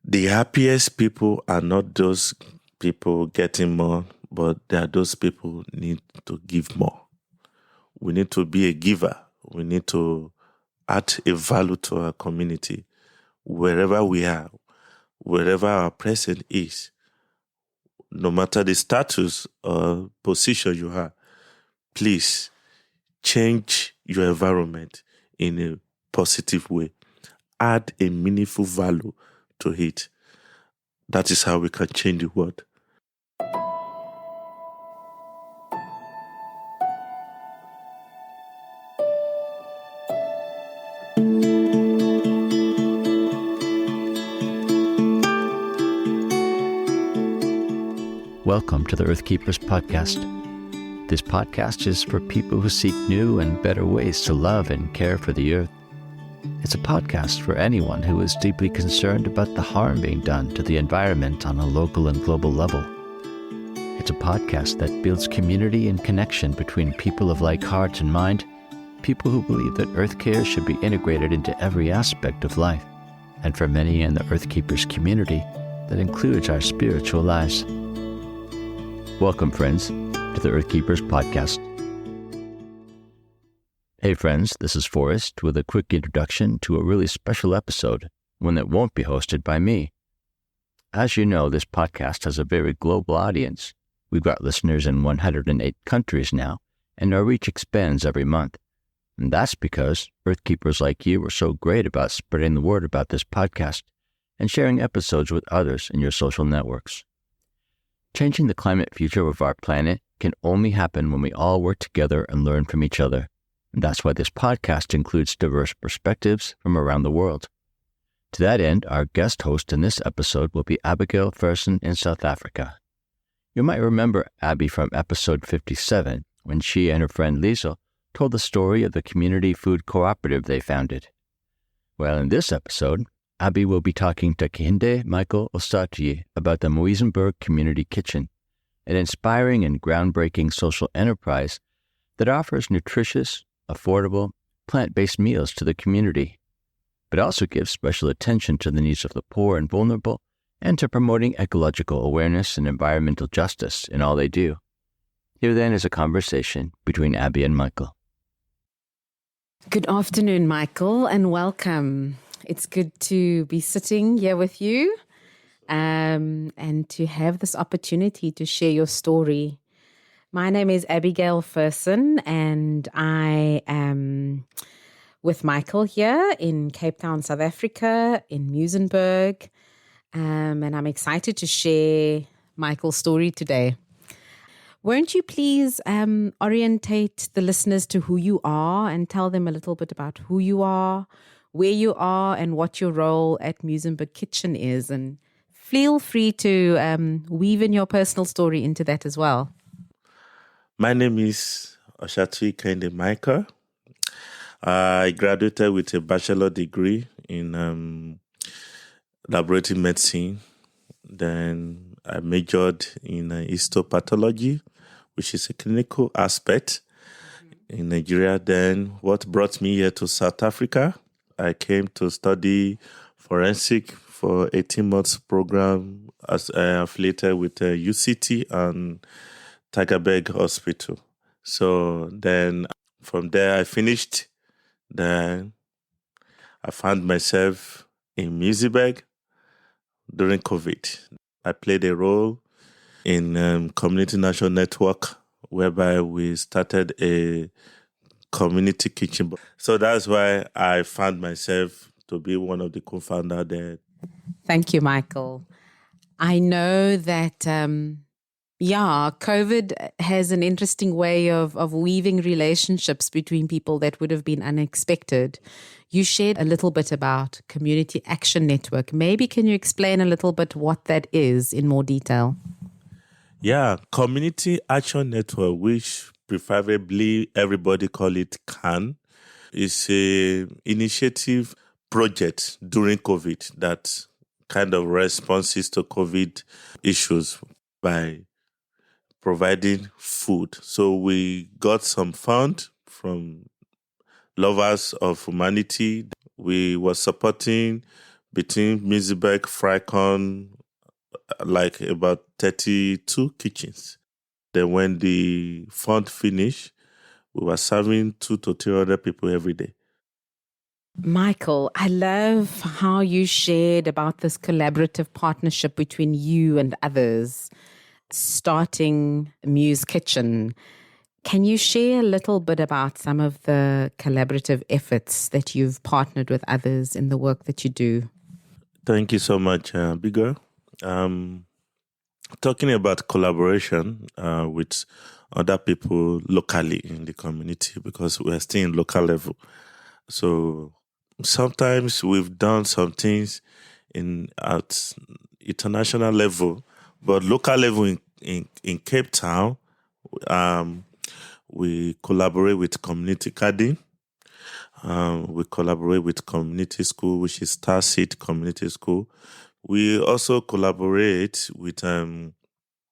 The happiest people are not those people getting more, but they are those people need to give more. We need to be a giver. We need to add a value to our community. Wherever we are, wherever our presence is, no matter the status or position you have, please change your environment in a positive way. Add a meaningful value to it. That is how we can change the world. Welcome to the Earth Keepers podcast. This podcast is for people who seek new and better ways to love and care for the earth. It's a podcast for anyone who is deeply concerned about the harm being done to the environment on a local and global level. It's a podcast that builds community and connection between people of like heart and mind, people who believe that earth care should be integrated into every aspect of life, and for many in the Earth Keepers community, that includes our spiritual lives. Welcome, friends, to the Earth Keepers podcast. Hey, friends, this is Forrest with a quick introduction to a really special episode, one that won't be hosted by me. As you know, this podcast has a very global audience. We've got listeners in 108 countries now, and our reach expands every month. And that's because Earth Keepers like you are so great about spreading the word about this podcast and sharing episodes with others in your social networks. Changing the climate future of our planet can only happen when we all work together and learn from each other. And that's why this podcast includes diverse perspectives from around the world. To that end, our guest host in this episode will be Abigail Fehrsen in South Africa. You might remember Abby from episode 57, when she and her friend Liesl told the story of the community food cooperative they founded. Well, in this episode, Abby will be talking to Kehinde Micheal Osatuyi about the Muizenberg Community Kitchen, an inspiring and groundbreaking social enterprise that offers nutritious, affordable, plant-based meals to the community, but also gives special attention to the needs of the poor and vulnerable and to promoting ecological awareness and environmental justice in all they do. Here then is a conversation between Abby and Michael. Good afternoon, Michael, and welcome. It's good to be sitting here with you and to have this opportunity to share your story. My name is Abigail Fehrsen, and I am with Michael here in Cape Town, South Africa, in Muizenberg, and I'm excited to share Michael's story today. Won't you please orientate the listeners to who you are and tell them a little bit about who you are, where you are, and what your role at Muizenberg Kitchen is? And feel free to weave in your personal story into that as well. My name is Kehinde Micheal. I graduated with a bachelor degree in laboratory medicine. Then I majored in histopathology, which is a clinical aspect in Nigeria. Then what brought me here to South Africa, I came to study forensic for 18 months program as affiliated with UCT and Tigerberg Hospital. So then from there I finished. Then I found myself in Muizenberg during COVID. I played a role in Community National Network, whereby we started a community kitchen. So that's why I found myself to be one of the co-founders there. Thank you, Michael. I know that, COVID has an interesting way of weaving relationships between people that would have been unexpected. You shared a little bit about Community Action Network. Maybe can you explain a little bit what that is in more detail? Yeah, Community Action Network, which preferably everybody call it CAN, is a initiative project during COVID that kind of responses to COVID issues by providing food. So we got some fund from lovers of humanity. We were supporting between Muizenberg, Fricon, like about 32 kitchens. Then when the fund finished, we were serving 200 to 300 people every day. Michael, I love how you shared about this collaborative partnership between you and others, starting Muse Kitchen. Can you share a little bit about some of the collaborative efforts that you've partnered with others in the work that you do? Thank you so much, Abigail. Talking about collaboration with other people locally in the community, because we're still in local level. So sometimes we've done some things at international level, but local level in Cape Town, we collaborate with community garden. We collaborate with community school, which is Star Seed Community School. We also collaborate with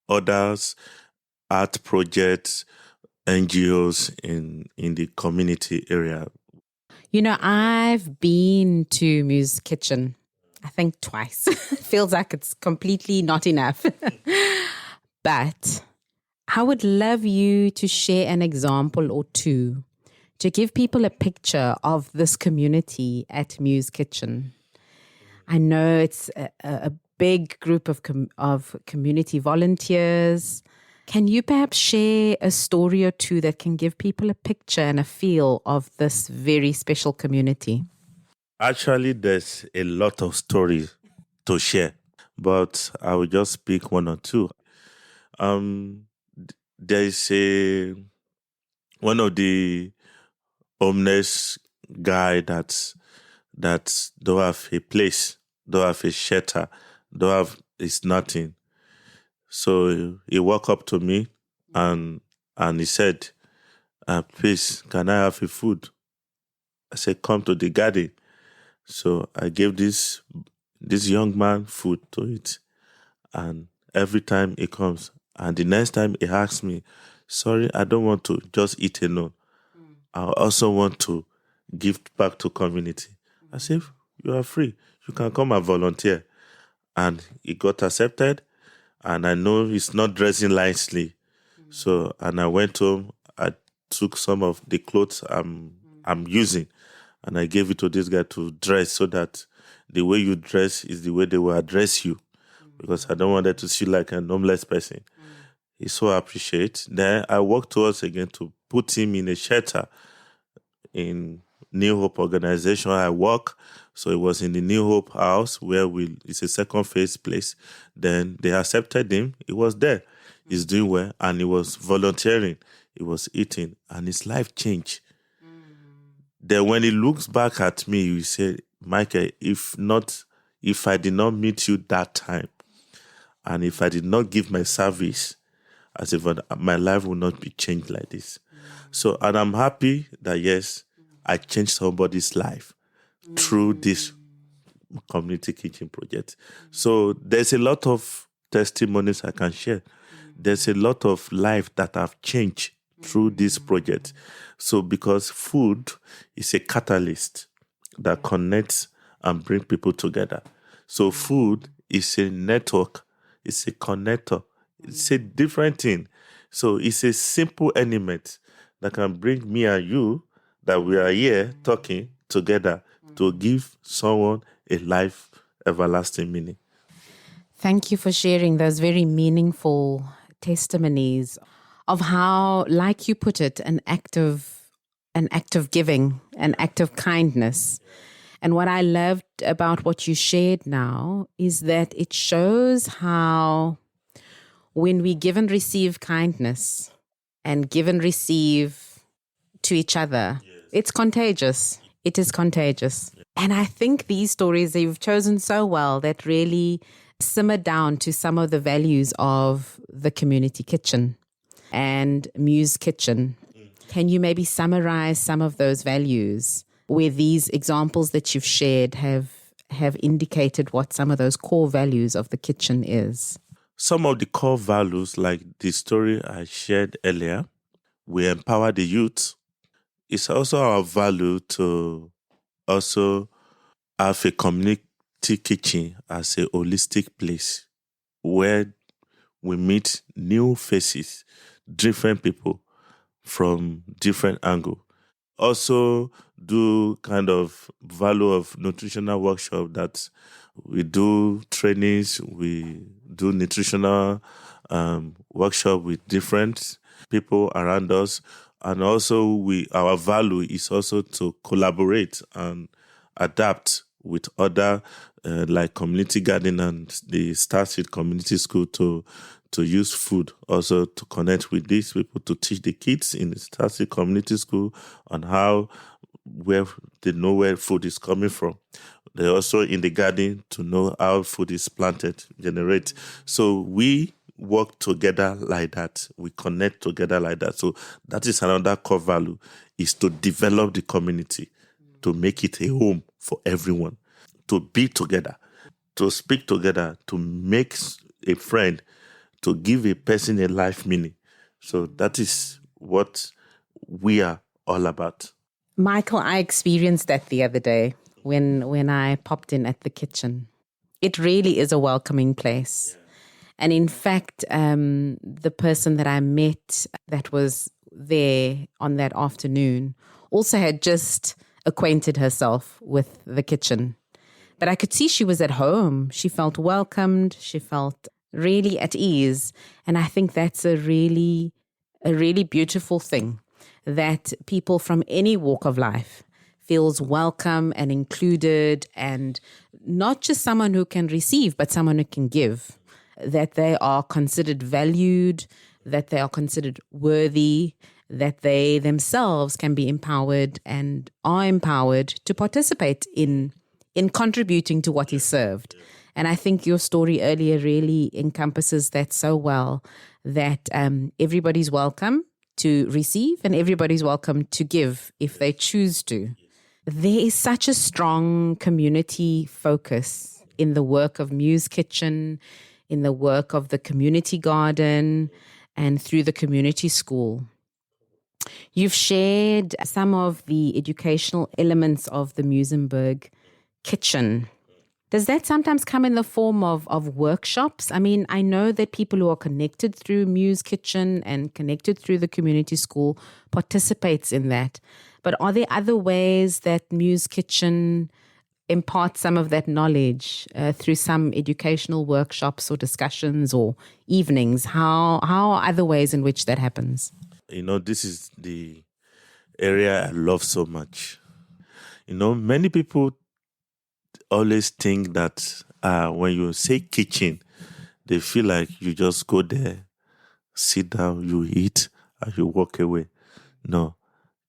others, art projects, NGOs in the community area. You know, I've been to Muse Kitchen, I think twice. Feels like it's completely not enough. But I would love you to share an example or two to give people a picture of this community at Muse Kitchen. I know it's a big group of community volunteers. Can you perhaps share a story or two that can give people a picture and a feel of this very special community? Actually, there's a lot of stories to share, but I will just pick one or two. There's one of the homeless guy that don't have a place, don't have a shelter, don't have, it's nothing. So he walked up to me and he said, please, can I have a food? I said, come to the garden. So I gave this young man food to eat. And every time he comes, and the next time he asks me, sorry, I don't want to just eat alone. I also want to give back to community. I said, you are free. You can come and volunteer. And he got accepted. And I know he's not dressing nicely. So, and I went home, I took some of the clothes I'm using, and I gave it to this guy to dress, so that the way you dress is the way they will address you. Because I don't want them to see like a homeless person. He so appreciates. Then I walked towards again to put him in a shelter in New Hope organization I work. So it was in the New Hope house where it's a second phase place. Then they accepted him. He was there. He's doing well, and he was volunteering. He was eating, and his life changed. Then when he looks back at me, he said, Michael, if I did not meet you that time, and if I did not give my service, as if my life would not be changed like this. So, and I'm happy that, yes, I changed somebody's life through this community kitchen project. So there's a lot of testimonies I can share. There's a lot of life that have changed through this project. So because food is a catalyst that connects and brings people together. So food is a network, it's a connector, it's a different thing. So it's a simple element that can bring me and you, that we are here talking together, to give someone a life everlasting meaning. Thank you for sharing those very meaningful testimonies of how, like you put it, an act of giving, an act of kindness. And what I loved about what you shared now is that it shows how when we give and receive kindness and give and receive to each other, it's contagious. It is contagious. And I think these stories that you've chosen so well that really simmer down to some of the values of the community kitchen and Muse Kitchen. Can you maybe summarize some of those values where these examples that you've shared have indicated what some of those core values of the kitchen is? Some of the core values, like the story I shared earlier, we empower the youth. It's also our value to also have a Kitchen as a holistic place where we meet new faces, different people from different angles. Also do kind of value of nutritional workshop that we do trainings, we do nutritional workshop with different people around us. And also our value is also to collaborate and adapt with other like community garden and the Starseed Community School to use food also to connect with these people, to teach the kids in the Starseed Community School on where they know where food is coming from. They're also in the garden to know how food is planted, generate. So we work together like that. We connect together like that. So that is another core value, is to develop the community, to make it a home for everyone, to be together, to speak together, to make a friend, to give a person a life meaning. So that is what we are all about. Michael, I experienced that the other day when I popped in at the kitchen. It really is a welcoming place. Yeah. And in fact, the person that I met that was there on that afternoon also had just acquainted herself with the kitchen. But I could see she was at home. She felt welcomed. She felt really at ease. And I think that's a really beautiful thing, that people from any walk of life feels welcome and included, and not just someone who can receive, but someone who can give, that they are considered valued, that they are considered worthy, that they themselves can be empowered and are empowered to participate in contributing to what is served. And I think your story earlier really encompasses that so well, that everybody's welcome to receive and everybody's welcome to give if they choose to. There is such a strong community focus in the work of Muse Kitchen, in the work of the community garden, and through the community school. You've shared some of the educational elements of the Muizenberg Kitchen. Does that sometimes come in the form of workshops? I mean, I know that people who are connected through Muse Kitchen and connected through the community school participates in that. But are there other ways that Muse Kitchen imparts some of that knowledge through some educational workshops or discussions or evenings? How are other ways in which that happens? This is the area I love so much. Many people always think that when you say kitchen, they feel like you just go there, sit down, you eat, and you walk away. No,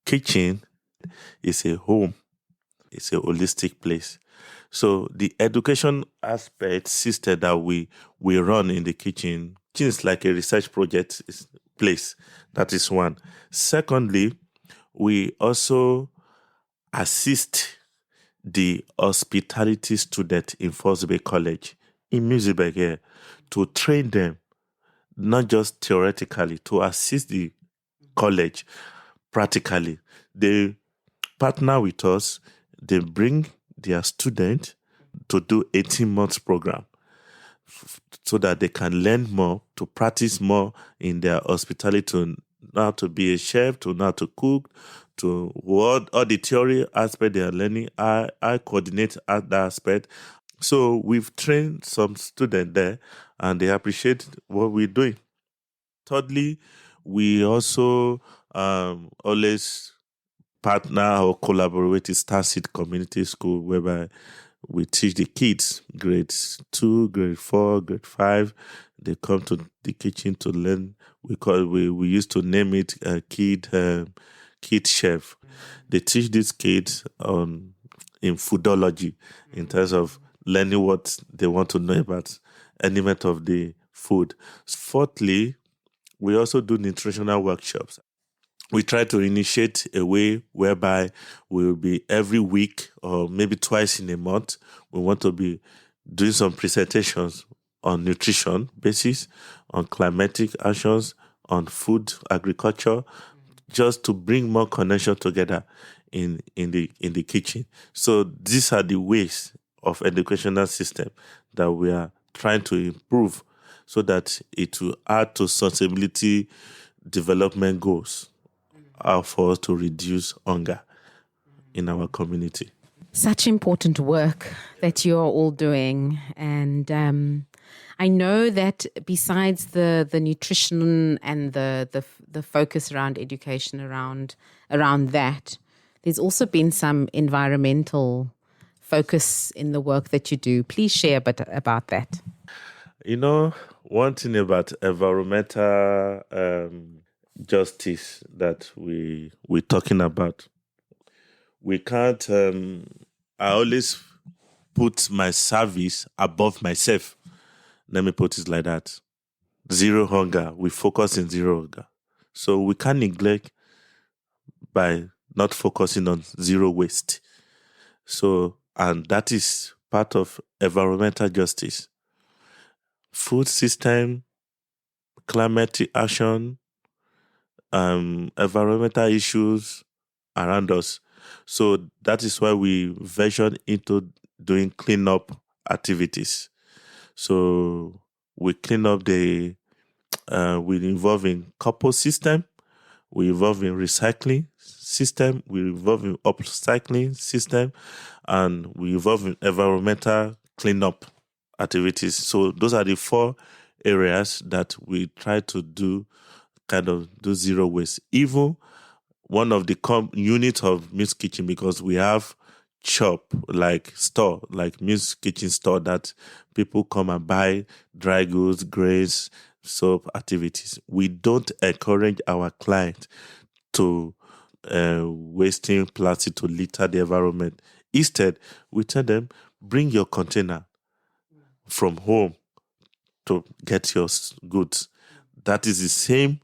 kitchen is a home. It's a holistic place. So the education aspect system that we run in the kitchen is like a research project place. That is one. Secondly, we also assist the hospitality student in Falls Bay College in Muizenberg here to train them, not just theoretically, to assist the college practically. They partner with us. They bring their student to do 18 months program so that they can learn more, to practice more in their hospitality, to know how to be a chef, to know how to cook, to what all the theory aspect they are learning. I coordinate at that aspect. So we've trained some students there and they appreciate what we're doing. Thirdly, we also always partner or collaborate with Starseed Community School, whereby we teach the kids, grades 2, grade 4, grade 5. They come to the kitchen to learn. We used to name it kid chef. They teach these kids in foodology, in terms of learning what they want to know about element of the food. Fourthly, we also do nutritional workshops. We try to initiate a way whereby we'll be every week or maybe twice in a month. We want to be doing some presentations on nutrition basis, on climatic actions, on food, agriculture, just to bring more connection together in the kitchen. So these are the ways of educational system that we are trying to improve so that it will add to sustainability development goals for us to reduce hunger in our community. Such important work that you're all doing. And I know that besides the nutrition and the focus around education around that, there's also been some environmental focus in the work that you do. Please share a bit about that. One thing about environmental justice that we're talking about, we can't, I always put my service above myself. Let me put it like that. Zero hunger. We focus in zero hunger. So we can't neglect by not focusing on zero waste. So, and that is part of environmental justice. Food system, climate action, environmental issues around us. So that is why we ventured into doing cleanup activities. So we clean up we involve in compost system, we involve in recycling system, we involve in upcycling system, and we involve in environmental cleanup activities. So those are the 4 areas that we try to do zero waste. Even one of the units of Miss Kitchen, because we have shop like Miss Kitchen store that people come and buy dry goods, grains, soap activities. We don't encourage our clients to wasting plastic to litter the environment. Instead, we tell them, bring your container from home to get your goods. That is the same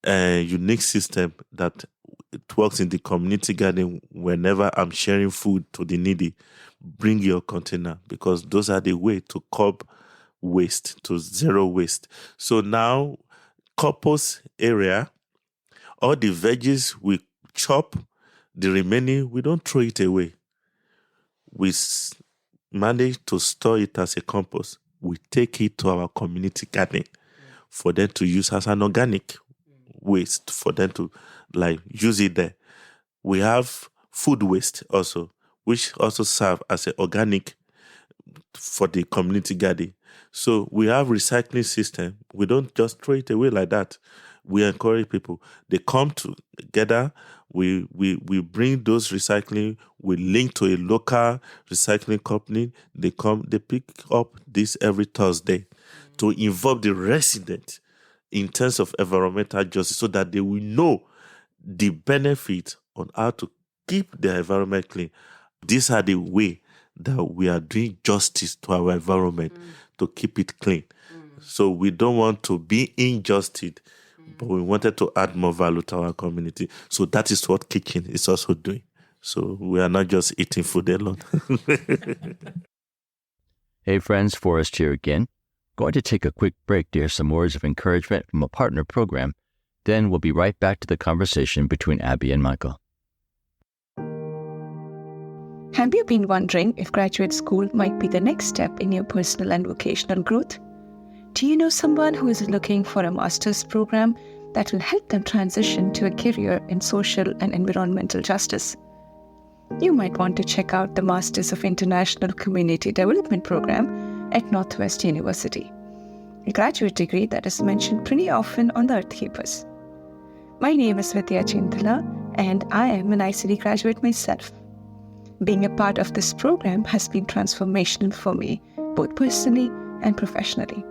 unique system that it works in the community garden. Whenever I'm sharing food to the needy, bring your container, because those are the way to curb waste, to zero waste. So now, compost area, all the veggies we chop, the remaining, we don't throw it away. We manage to store it as a compost. We take it to our community garden for them to use as an organic waste, for them to use it there. We have food waste also, which also serve as an organic for the community garden. So we have recycling system. We don't just throw it away like that. We encourage people. They come together. We bring those recycling. We link to a local recycling company. They come. They pick up this every Thursday to involve the residents in terms of environmental justice, so that they will know the benefit on how to keep the environment clean. These are the way that we are doing justice to our environment to keep it clean. So we don't want to be injustice, but we wanted to add more value to our community. So that is what Kitchen is also doing. So we are not just eating food alone. Hey friends, Forrest here again. Going to take a quick break to hear some words of encouragement from a partner program. Then we'll be right back to the conversation between Abby and Michael. Have you been wondering if graduate school might be the next step in your personal and vocational growth? Do you know someone who is looking for a master's program that will help them transition to a career in social and environmental justice? You might want to check out the Masters of International Community Development program at Northwest University, a graduate degree that is mentioned pretty often on the Earth Keepers. My name is Vidya Chintala, and I am an ICD graduate myself. Being a part of this program has been transformational for me, both personally and professionally.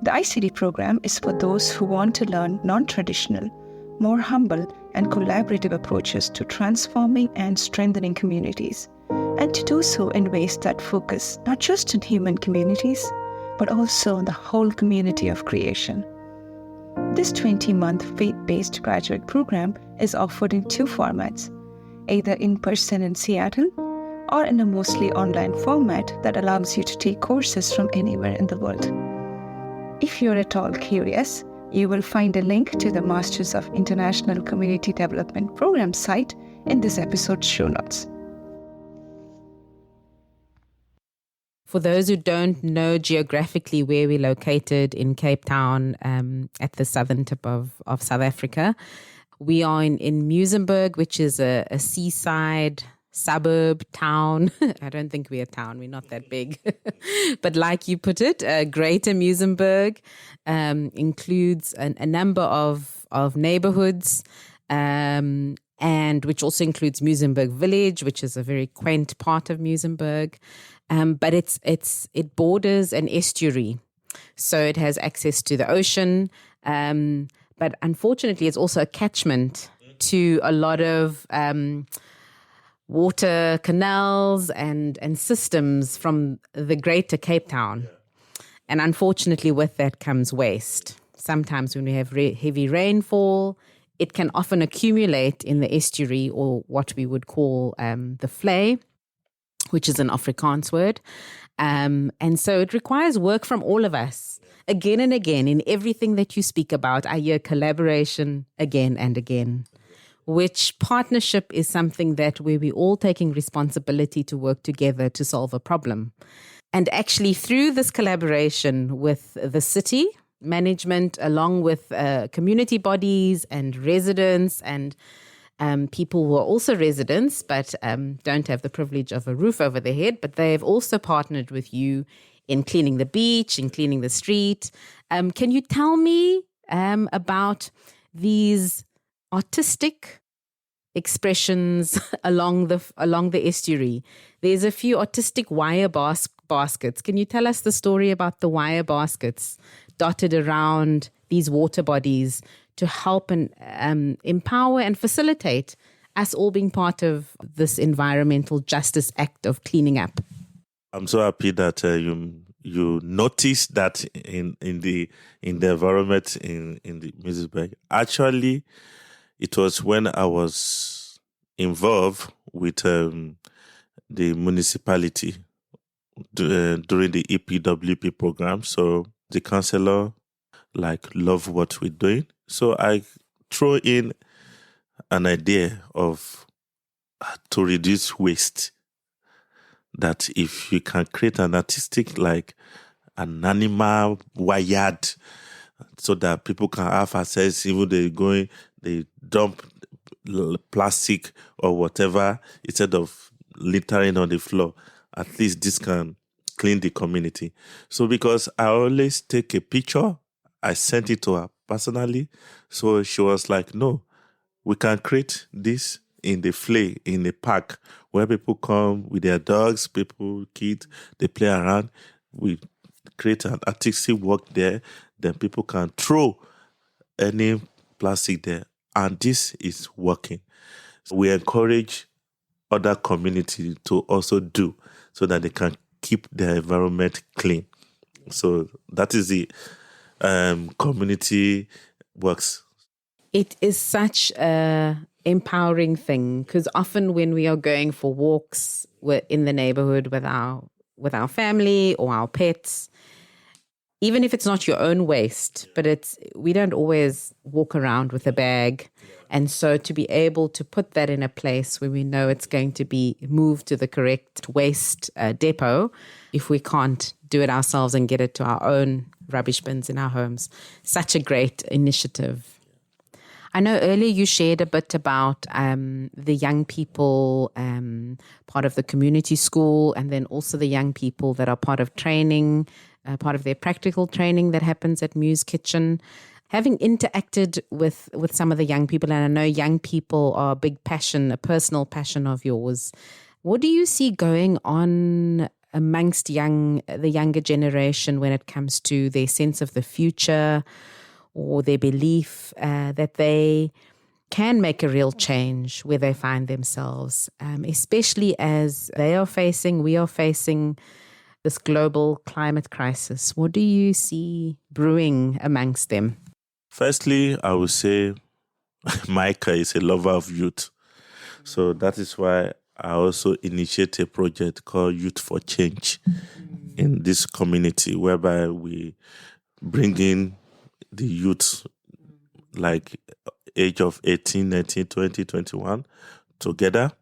The ICD program is for those who want to learn non-traditional, more humble and collaborative approaches to transforming and strengthening communities, and to do so in ways that focus not just on human communities, but also on the whole community of creation. This 20-month faith-based graduate program is offered in 2 formats, either in person in Seattle or in a mostly online format that allows you to take courses from anywhere in the world. If you're at all curious, you will find a link to the Masters of International Community Development program site in this episode's show notes. For those who don't know geographically where we're located in Cape Town, at the southern tip of South Africa, we are in Muizenberg, which is a seaside suburb town. I don't think we're a town. We're not that big. But like you put it, Greater Muizenberg includes a number of neighborhoods, and which also includes Muizenberg Village, which is a very quaint part of Muizenberg. But it borders an estuary, so it has access to the ocean. But unfortunately, it's also a catchment to a lot of water canals and systems from the greater Cape Town. And unfortunately, with that comes waste. Sometimes when we have heavy rainfall, it can often accumulate in the estuary, or what we would call the vlei, which is an Afrikaans word. And so it requires work from all of us. Again and again, in everything that you speak about, I hear collaboration again and again, which partnership is something that where we're all taking responsibility to work together to solve a problem. And actually through this collaboration with the city management, along with community bodies and residents and people who are also residents but don't have the privilege of a roof over their head, but they've also partnered with you in cleaning the beach, in cleaning the street. Can you tell me about these artistic expressions along the estuary? There's a few artistic wire baskets. Can you tell us the story about the wire baskets dotted around these water bodies to help and empower and facilitate us all being part of this environmental justice act of cleaning up? I'm so happy that you noticed that in the environment in the Muizenberg. Actually, it was when I was involved with the municipality during the EPWP program. So the councillor love what we're doing. So I throw in an idea of to reduce waste. That if you can create an artistic, like an animal wired, so that people can have access, even they dump plastic or whatever, instead of littering on the floor, at least this can clean the community. So because I always take a picture, I sent it to her personally. So she was like, no, we can create this in the vlei, in the park, where people come with their dogs, kids, they play around. We create an artistic work there. Then people can throw any plastic there. And this is working. So we encourage other communities to also do so that they can keep their environment clean. So that is the community works. It is such a empowering thing, because often when we are going for walks in the neighborhood with our family or our pets, even if it's not your own waste, but we don't always walk around with a bag. And so to be able to put that in a place where we know it's going to be moved to the correct waste depot, if we can't do it ourselves and get it to our own rubbish bins in our homes, such a great initiative. I know earlier you shared a bit about the young people, part of the community school, and then also the young people that are part of training, part of their practical training that happens at Muse Kitchen. Having interacted with some of the young people, and I know young people are a big passion, a personal passion of yours, what do you see going on amongst the younger generation when it comes to their sense of the future, or their belief that they can make a real change where they find themselves, especially as we are facing this global climate crisis? What do you see brewing amongst them? Firstly, I would say Micah is a lover of youth. So that is why I also initiate a project called Youth for Change in this community, whereby we bring in the youth age of 18, 19, 20, 21 together.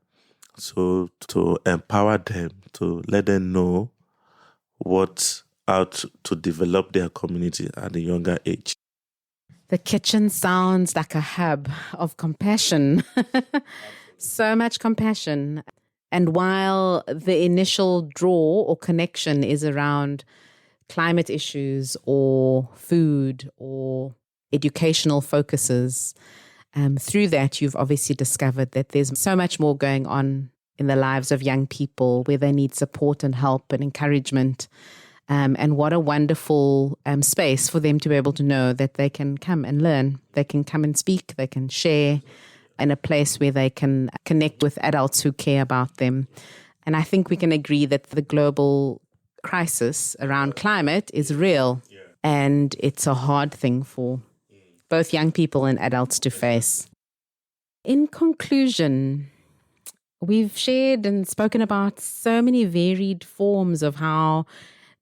So to empower them, to let them know how to develop their community at a younger age. The kitchen sounds like a hub of compassion. So much compassion. And while the initial draw or connection is around climate issues or food or educational focuses, through that you've obviously discovered that there's so much more going on in the lives of young people where they need support and help and encouragement. And what a wonderful space for them to be able to know that they can come and learn. They can come and speak. They can share in a place where they can connect with adults who care about them. And I think we can agree that the global crisis around climate is real. And it's a hard thing for both young people and adults to face. In conclusion, we've shared and spoken about so many varied forms of how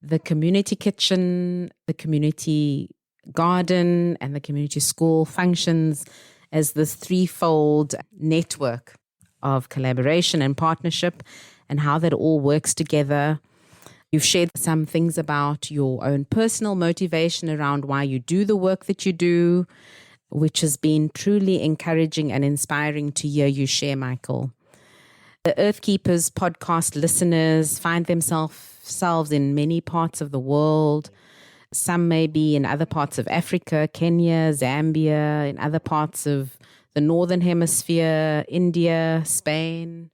the community kitchen, the community garden, and the community school functions as this threefold network of collaboration and partnership and how that all works together. You've shared some things about your own personal motivation around why you do the work that you do, which has been truly encouraging and inspiring to hear you share, Michael. The Earth Keepers podcast listeners find themselves in many parts of the world. Some may be in other parts of Africa, Kenya, Zambia, in other parts of the Northern Hemisphere, India, Spain,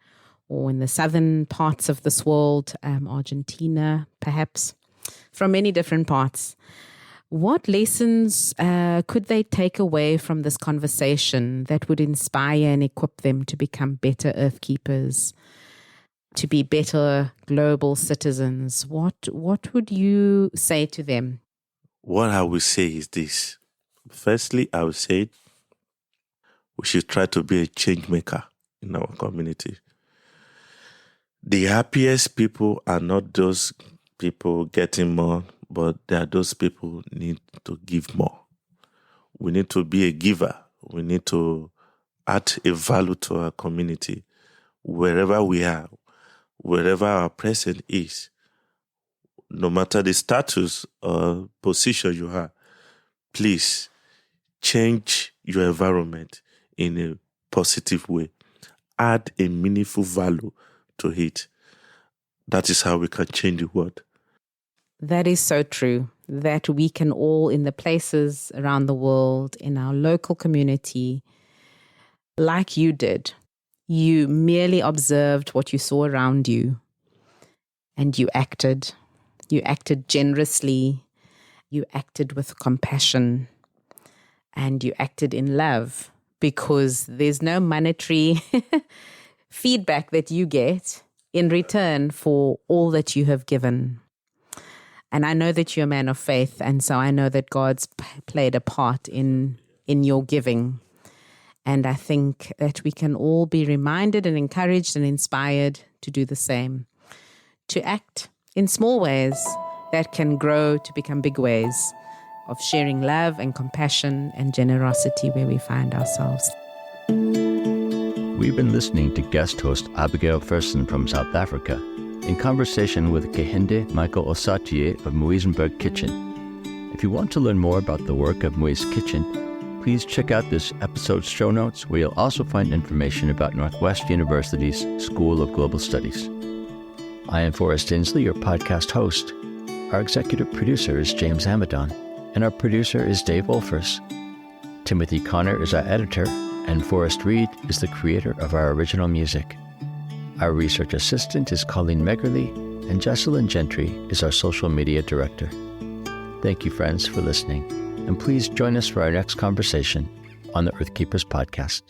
or in the southern parts of this world, Argentina, perhaps, from many different parts. What lessons could they take away from this conversation that would inspire and equip them to become better Earth Keepers, to be better global citizens? What would you say to them? What I will say is this. Firstly, I would say we should try to be a change maker in our community. The happiest people are not those people getting more, but they are those people who need to give more. We need to be a giver. We need to add a value to our community. Wherever we are, wherever our presence is, no matter the status or position you have, please change your environment in a positive way. Add a meaningful value to it. That is how we can change the world. That is so true, that we can all, in the places around the world, in our local community, like you did, you merely observed what you saw around you and you acted. You acted generously, you acted with compassion, and you acted in love, because there's no monetary feedback that you get in return for all that you have given. And I know that you're a man of faith, and so I know that God's played a part in your giving. And I think that we can all be reminded and encouraged and inspired to do the same, to act in small ways that can grow to become big ways of sharing love and compassion and generosity where we find ourselves. We've been listening to guest host Abigail Fehrsen from South Africa in conversation with Kehinde Micheal Osatuyi of Muizenberg Kitchen. If you want to learn more about the work of Mui's Kitchen, please check out this episode's show notes, where you'll also find information about Northwest University's School of Global Studies. I am Forrest Inslee, your podcast host. Our executive producer is James Amadon, and our producer is Dave Wolfers. Timothy Connor is our editor, and Forrest Reed is the creator of our original music. Our research assistant is Colleen Meggerly, and Jesselyn Gentry is our social media director. Thank you, friends, for listening, and please join us for our next conversation on the Earth Keepers podcast.